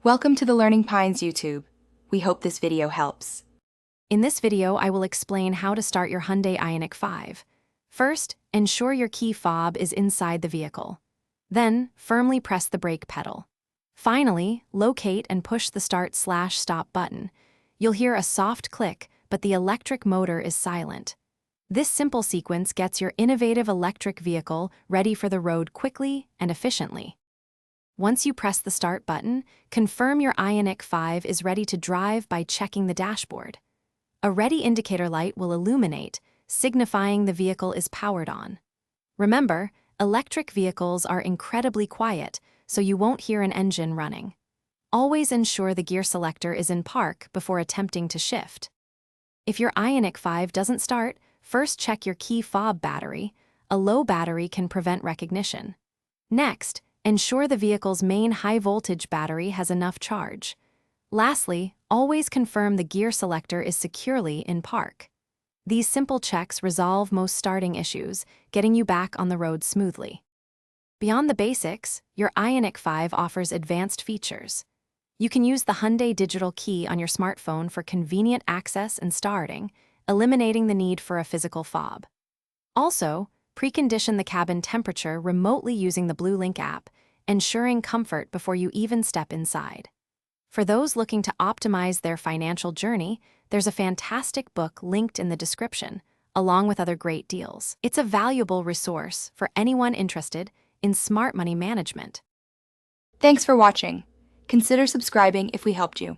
Welcome to the Learning Pines YouTube. We hope this video helps. In this video, I will explain how to start your Hyundai Ioniq 5. First, ensure your key fob is inside the vehicle. Then, firmly press the brake pedal. Finally, locate and push the start/stop button. You'll hear a soft click, but the electric motor is silent. This simple sequence gets your innovative electric vehicle ready for the road quickly and efficiently. Once you press the start button, confirm your Ioniq 5 is ready to drive by checking the dashboard. A ready indicator light will illuminate, signifying the vehicle is powered on. Remember, electric vehicles are incredibly quiet, so you won't hear an engine running. Always ensure the gear selector is in park before attempting to shift. If your Ioniq 5 doesn't start, first check your key fob battery. A low battery can prevent recognition. Next, ensure the vehicle's main high-voltage battery has enough charge. Lastly, always confirm the gear selector is securely in park. These simple checks resolve most starting issues, getting you back on the road smoothly. Beyond the basics, your Ioniq 5 offers advanced features. You can use the Hyundai digital key on your smartphone for convenient access and starting, eliminating the need for a physical fob. Also, precondition the cabin temperature remotely using the BlueLink app, ensuring comfort before you even step inside. For those looking to optimize their financial journey, there's a fantastic book linked in the description, along with other great deals. It's a valuable resource for anyone interested in smart money management. Thanks for watching. Consider subscribing if we helped you.